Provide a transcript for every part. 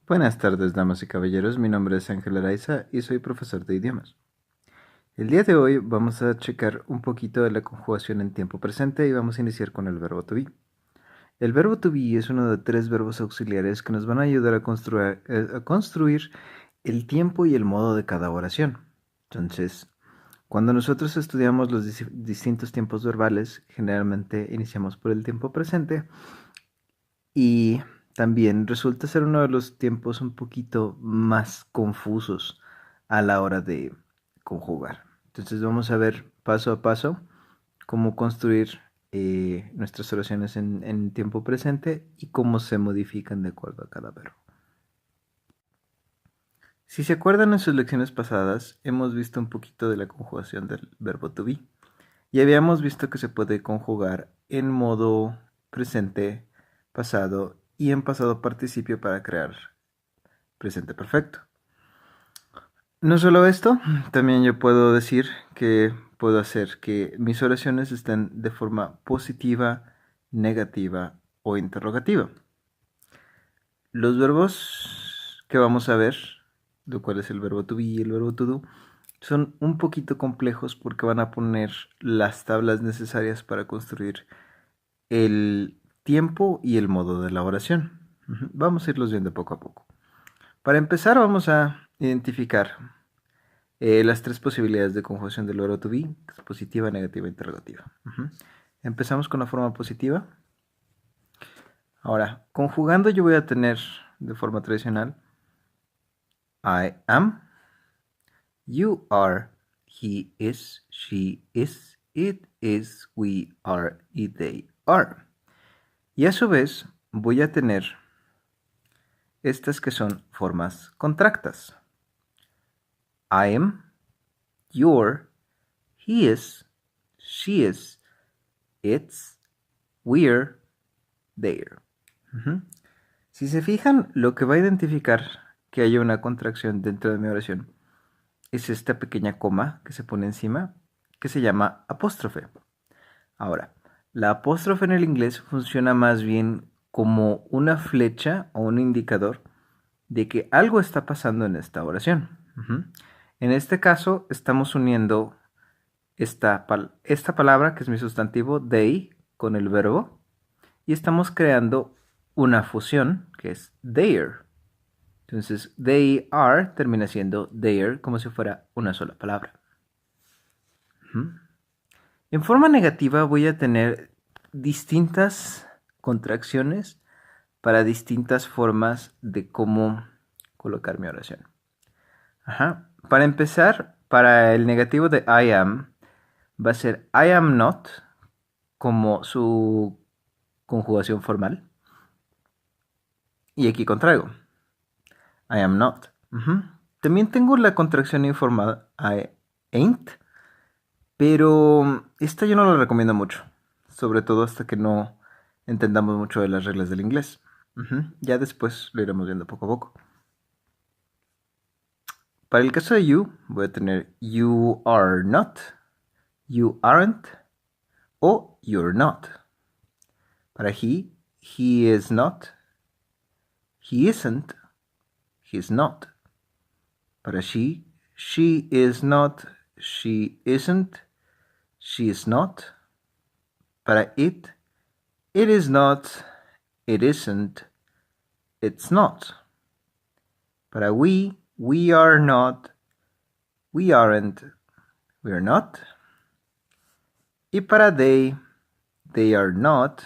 Buenas tardes, damas y caballeros. Mi nombre es Ángel Araiza y soy profesor de idiomas. El día de hoy vamos a checar un poquito de la conjugación en tiempo presente y vamos a iniciar con el verbo to be. El verbo to be es uno de 3 verbos auxiliares que nos van a ayudar a construir el tiempo y el modo de cada oración. Entonces, cuando nosotros estudiamos los distintos tiempos verbales, generalmente iniciamos por el tiempo presente y también resulta ser uno de los tiempos un poquito más confusos a la hora de conjugar. Entonces vamos a ver paso a paso cómo construir nuestras oraciones en tiempo presente y cómo se modifican de acuerdo a cada verbo. Si se acuerdan en sus lecciones pasadas, hemos visto un poquito de la conjugación del verbo to be y habíamos visto que se puede conjugar en modo presente, pasado y en pasado participio para crear presente perfecto. No solo esto, también yo puedo decir que puedo hacer que mis oraciones estén de forma positiva, negativa o interrogativa. Los verbos que vamos a ver, lo cual es el verbo to be y el verbo to do, son un poquito complejos porque van a poner las tablas necesarias para construir el tiempo y el modo de la oración. Vamos a irlos viendo poco a poco. Para empezar vamos a identificar las 3 posibilidades de conjugación del verbo to be, que es positiva, negativa e interrogativa. Empezamos con la forma positiva. Ahora, conjugando yo voy a tener de forma tradicional I am, you are, he is, she is, it is, we are y they are. Y a su vez voy a tener estas que son formas contractas. I am, you're, he is, she is, it's, we're, there. Si se fijan, lo que va a identificar que haya una contracción dentro de mi oración es esta pequeña coma que se pone encima, que se llama apóstrofe. Ahora, la apóstrofe en el inglés funciona más bien como una flecha o un indicador de que algo está pasando en esta oración. En este caso, estamos uniendo esta palabra, que es mi sustantivo, they, con el verbo, y estamos creando una fusión, que es their. Entonces, they are termina siendo their, como si fuera una sola palabra. En forma negativa voy a tener distintas contracciones para distintas formas de cómo colocar mi oración. Para empezar, para el negativo de I am, va a ser I am not como su conjugación formal. Y aquí contraigo. I am not. También tengo la contracción informal I ain't, pero esta yo no la recomiendo mucho, sobre todo hasta que no entendamos mucho de las reglas del inglés. Ya después lo iremos viendo poco a poco. Para el caso de you, voy a tener you are not, you aren't o you're not. Para he is not, he isn't, he's not. Para she is not, she isn't, she is not. Para it is not, it isn't, it's not. Para we are not, we aren't, we're not. Y para they are not,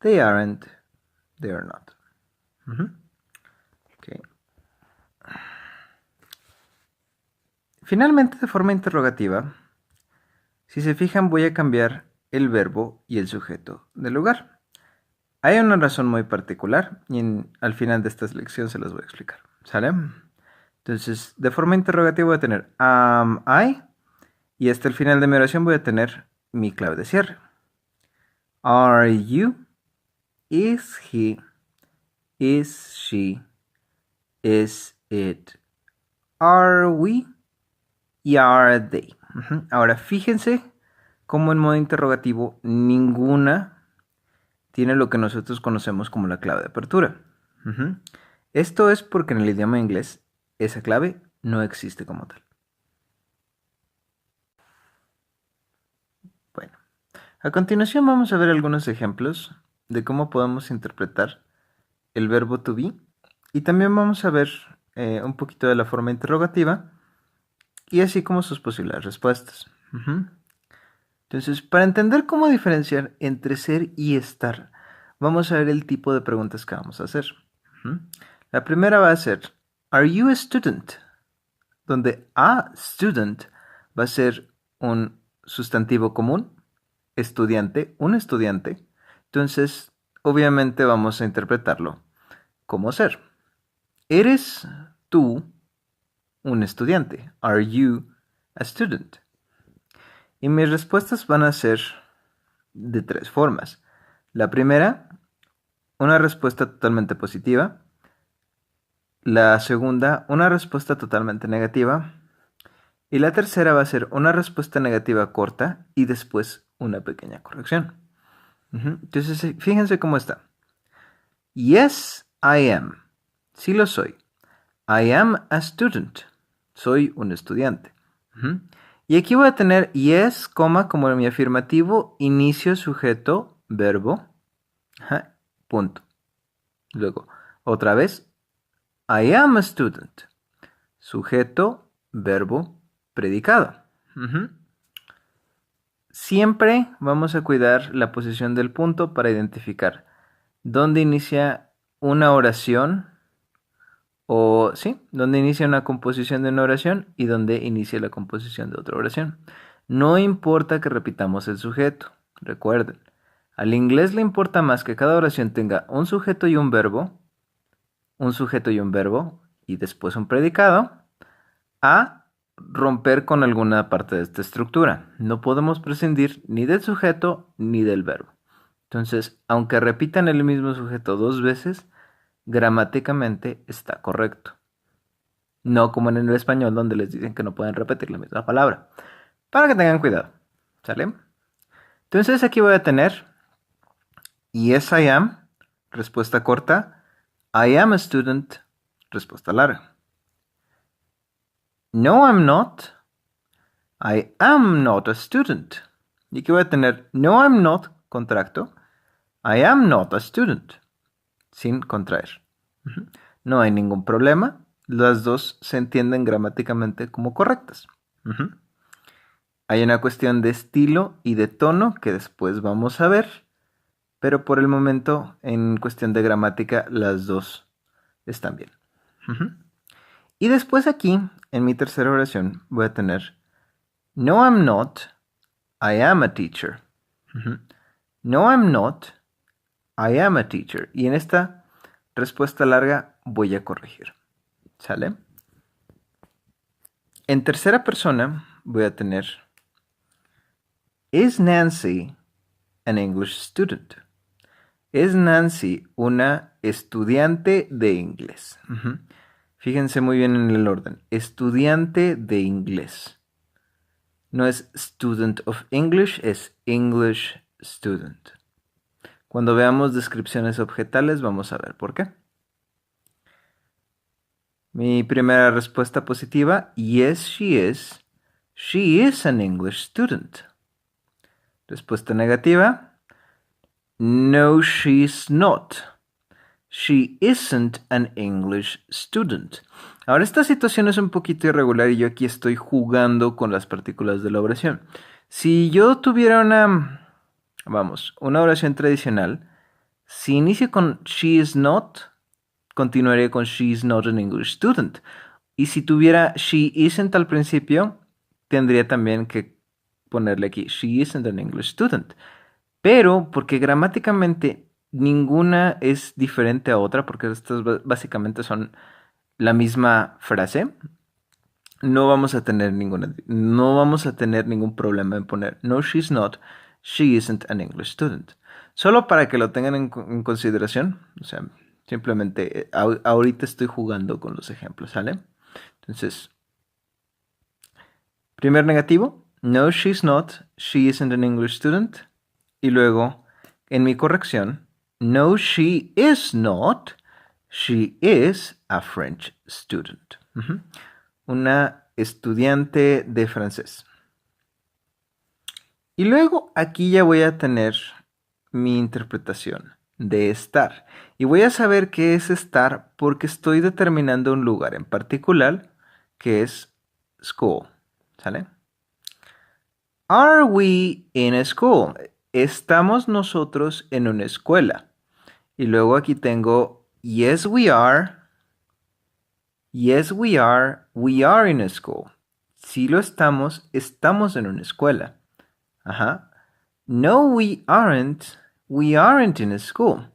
they aren't, they are not. Okay. Finalmente, de forma interrogativa, si se fijan, voy a cambiar el verbo y el sujeto del lugar. Hay una razón muy particular y al final de esta lección se las voy a explicar. ¿Sale? Entonces, de forma interrogativa voy a tener am I y hasta el final de mi oración voy a tener mi clave de cierre. Are you? Is he? Is she? Is it? Are we? Y are they. Ahora, fíjense cómo en modo interrogativo ninguna tiene lo que nosotros conocemos como la clave de apertura. Esto es porque en el idioma inglés esa clave no existe como tal. Bueno, a continuación vamos a ver algunos ejemplos de cómo podemos interpretar el verbo to be y también vamos a ver un poquito de la forma interrogativa y así como sus posibles respuestas. Entonces, para entender cómo diferenciar entre ser y estar, vamos a ver el tipo de preguntas que vamos a hacer. La primera va a ser, ¿Are you a student? Donde a student va a ser un sustantivo común, estudiante, un estudiante. Entonces, obviamente vamos a interpretarlo como ser. ¿Eres tú un estudiante? ¿Are you a student? Y mis respuestas van a ser de tres formas. La primera, una respuesta totalmente positiva. La segunda, una respuesta totalmente negativa. Y la tercera va a ser una respuesta negativa corta y después una pequeña corrección. Entonces, fíjense cómo está. Yes, I am. Sí lo soy. I am a student. Soy un estudiante. Y aquí voy a tener yes, coma, como en mi afirmativo, inicio, sujeto, verbo, punto. Luego, otra vez, I am a student. Sujeto, verbo, predicado. Siempre vamos a cuidar la posición del punto para identificar dónde inicia una oración o, sí, dónde inicia una composición de una oración y dónde inicia la composición de otra oración. No importa que repitamos el sujeto, recuerden. Al inglés le importa más que cada oración tenga un sujeto y un verbo y después un predicado, a romper con alguna parte de esta estructura. No podemos prescindir ni del sujeto ni del verbo. Entonces, aunque repitan el mismo sujeto dos veces, gramáticamente está correcto. No como en el español donde les dicen que no pueden repetir la misma palabra. Para que tengan cuidado. ¿Sale? Entonces aquí voy a tener yes I am, respuesta corta. I am a student, respuesta larga. No I'm not. I am not a student. Y aquí voy a tener no I'm not, contracto. I am not a student, sin contraer. No hay ningún problema. Las dos se entienden gramáticamente como correctas. Hay una cuestión de estilo y de tono que después vamos a ver, pero por el momento, en cuestión de gramática, las dos están bien. Y después aquí, en mi tercera oración, voy a tener no I'm not, I am a teacher. No I'm not, I am a teacher. Y en esta respuesta larga voy a corregir. ¿Sale? En tercera persona voy a tener Is Nancy an English student? ¿Es Nancy una estudiante de inglés? Fíjense muy bien en el orden. Estudiante de inglés. No es student of English, es English student. Cuando veamos descripciones objetales vamos a ver por qué. Mi primera respuesta positiva, yes, she is. She is an English student. Respuesta negativa, no, she's not. She isn't an English student. Ahora, esta situación es un poquito irregular y yo aquí estoy jugando con las partículas de la oración. Si yo tuviera una oración tradicional, si inicio con she is not, continuaría con she is not an English student. Y si tuviera she isn't al principio, tendría también que ponerle aquí she isn't an English student. Pero porque gramáticamente ninguna es diferente a otra, porque estas básicamente son la misma frase, no vamos a tener ningún problema en poner no, she's not, she isn't an English student. Solo para que lo tengan en consideración, o sea, simplemente ahorita estoy jugando con los ejemplos, ¿sale? Entonces, primer negativo, no, she's not, she isn't an English student. Y luego, en mi corrección, no, she is not, She is a French student. Una estudiante de francés. Y luego aquí ya voy a tener mi interpretación de estar. Y voy a saber qué es estar porque estoy determinando un lugar en particular que es school. ¿Sale? Are we in a school? ¿Estamos nosotros en una escuela? Y luego aquí tengo yes we are. Yes we are. We are in a school. Si lo estamos, estamos en una escuela. Ajá. No, we aren't. We aren't in a school.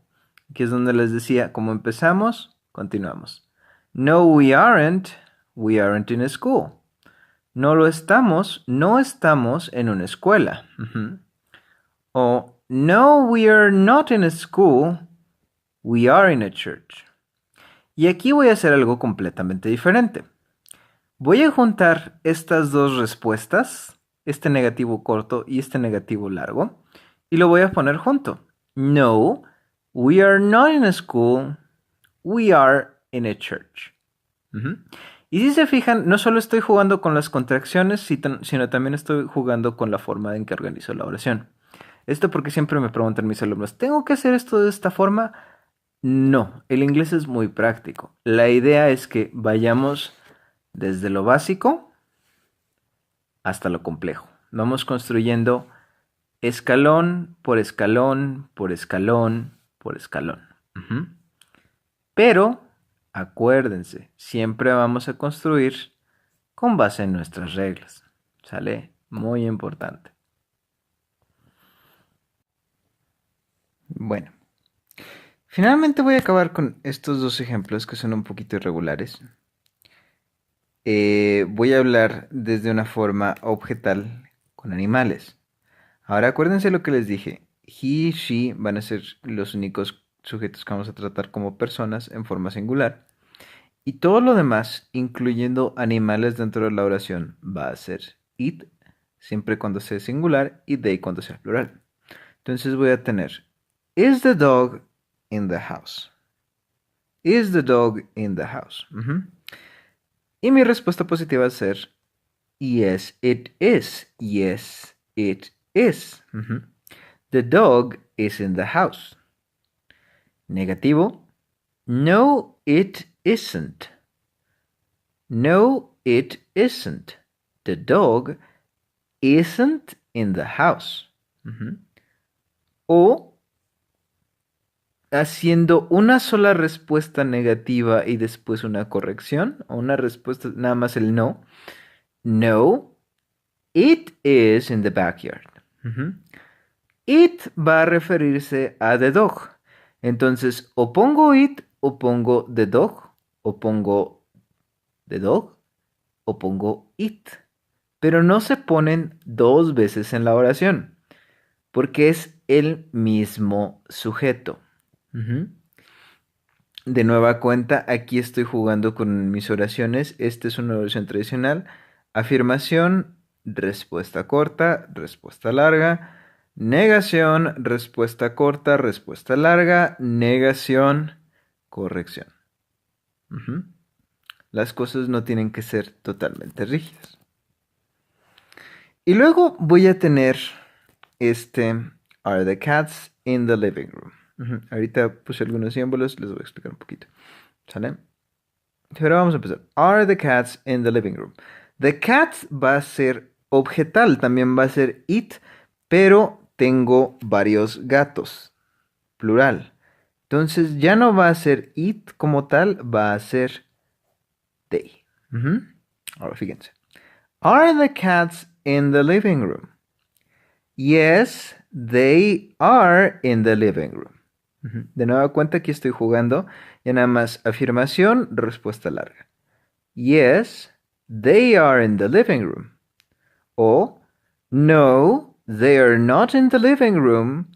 Aquí es donde les decía, como empezamos, continuamos. No, we aren't. We aren't in a school. No lo estamos. No estamos en una escuela. O no, we are not in a school. We are in a church. Y aquí voy a hacer algo completamente diferente. Voy a juntar estas dos respuestas, este negativo corto y este negativo largo, y lo voy a poner junto. No, we are not in a school. We are in a church. Y si se fijan, no solo estoy jugando con las contracciones, sino también estoy jugando con la forma en que organizo la oración. Esto porque siempre me preguntan mis alumnos, ¿tengo que hacer esto de esta forma? No, el inglés es muy práctico. La idea es que vayamos desde lo básico hasta lo complejo. Vamos construyendo escalón por escalón, por escalón, por escalón. Pero, acuérdense, siempre vamos a construir con base en nuestras reglas. ¿Sale? Muy importante. Bueno. Finalmente voy a acabar con estos dos ejemplos que son un poquito irregulares. Voy a hablar desde una forma objetal con animales. Ahora acuérdense lo que les dije. He, she van a ser los únicos sujetos que vamos a tratar como personas en forma singular. Y todo lo demás, incluyendo animales dentro de la oración, va a ser it, siempre cuando sea singular, y they cuando sea plural. Entonces voy a tener, is the dog in the house? Is the dog in the house? Y mi respuesta positiva va a ser yes, it is. Yes, it is. The dog is in the house. Negativo. No, it isn't. No, it isn't. The dog isn't in the house. O haciendo una sola respuesta negativa y después una corrección, o una respuesta nada más el no. No, it is in the backyard. It va a referirse a the dog. Entonces, o pongo it, o pongo the dog, o pongo the dog, o pongo it. Pero no se ponen dos veces en la oración, porque es el mismo sujeto. De nueva cuenta, aquí estoy jugando con mis oraciones. Esta es una oración tradicional. Afirmación, respuesta corta, respuesta larga. Negación, respuesta corta, respuesta larga. Negación, corrección. Las cosas no tienen que ser totalmente rígidas. Y luego voy a tener are the cats in the living room. Ahorita puse algunos símbolos, les voy a explicar un poquito. ¿Sale? Pero vamos a empezar. Are the cats in the living room? The cats va a ser objetal, también va a ser it, pero tengo varios gatos, plural. Entonces ya no va a ser it como tal, va a ser they. Ahora fíjense. Are the cats in the living room? Yes, they are in the living room. De nueva cuenta aquí estoy jugando. Ya nada más afirmación, respuesta larga. Yes, they are in the living room. O no, they are not in the living room.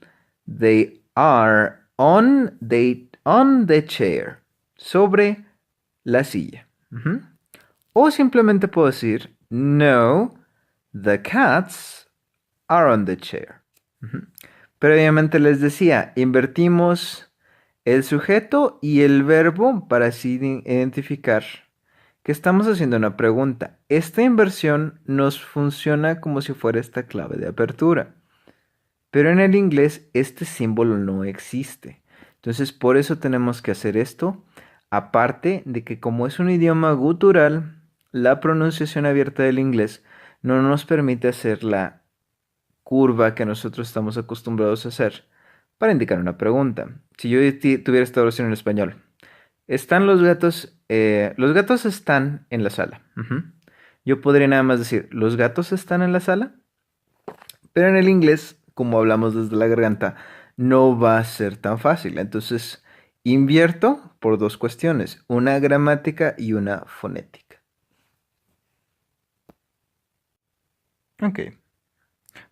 They are on the chair. Sobre la silla. O simplemente puedo decir no, the cats are on the chair. Previamente les decía, invertimos el sujeto y el verbo para así identificar que estamos haciendo una pregunta. Esta inversión nos funciona como si fuera esta clave de apertura. Pero en el inglés este símbolo no existe. Entonces por eso tenemos que hacer esto. Aparte de que como es un idioma gutural, la pronunciación abierta del inglés no nos permite hacer la curva que nosotros estamos acostumbrados a hacer para indicar una pregunta. Si yo tuviera esta oración en español, están los gatos están en la sala. Ujú. Yo podría nada más decir, ¿los gatos están en la sala? Pero en el inglés, como hablamos desde la garganta, no va a ser tan fácil. Entonces, invierto por dos cuestiones, una gramática y una fonética. Ok,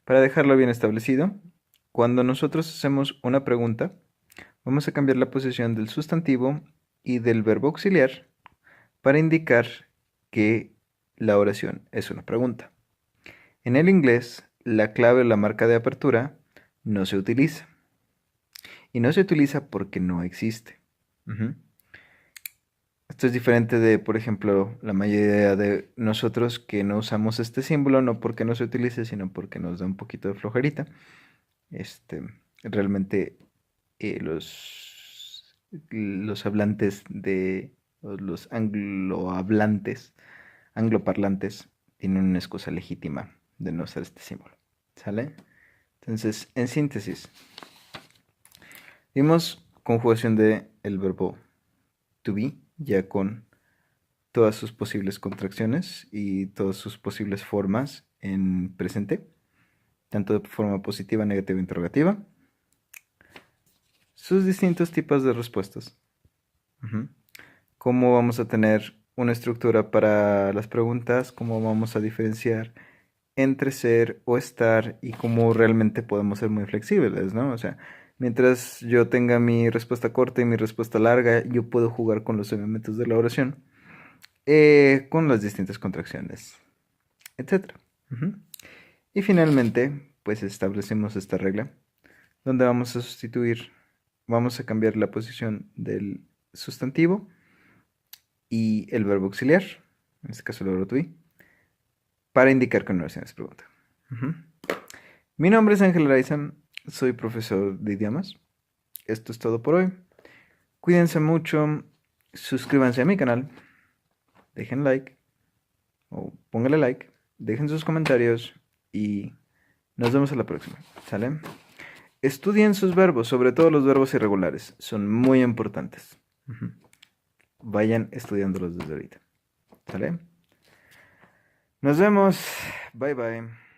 para dejarlo bien establecido, cuando nosotros hacemos una pregunta, vamos a cambiar la posición del sustantivo y del verbo auxiliar para indicar que la oración es una pregunta. En el inglés, la clave o la marca de apertura no se utiliza. Y no se utiliza porque no existe. Ujú. Esto es diferente de, por ejemplo, la mayoría de nosotros que no usamos este símbolo, no porque no se utilice, sino porque nos da un poquito de flojerita. Este, realmente los hablantes o los angloparlantes, tienen una excusa legítima de no usar este símbolo. ¿Sale? Entonces, en síntesis, vimos conjugación de el verbo to be, ya con todas sus posibles contracciones y todas sus posibles formas en presente, tanto de forma positiva, negativa e interrogativa. Sus distintos tipos de respuestas. Ujú. Cómo vamos a tener una estructura para las preguntas, cómo vamos a diferenciar entre ser o estar y cómo realmente podemos ser muy flexibles, ¿no? O sea, mientras yo tenga mi respuesta corta y mi respuesta larga, yo puedo jugar con los elementos de la oración, con las distintas contracciones, etcétera. Ujú. Y finalmente, pues establecemos esta regla, donde vamos a cambiar la posición del sustantivo y el verbo auxiliar, en este caso el verbo to be, para indicar que una oración es pregunta. Ujú. Mi nombre es Ángel Araiza, soy profesor de idiomas. Esto es todo por hoy. Cuídense mucho, suscríbanse a mi canal, dejen like o pónganle like, dejen sus comentarios y nos vemos a la próxima. ¿Sale? Estudien sus verbos, sobre todo los verbos irregulares, son muy importantes. Ujú. Vayan estudiándolos desde ahorita. ¿Sale? Nos vemos. Bye bye.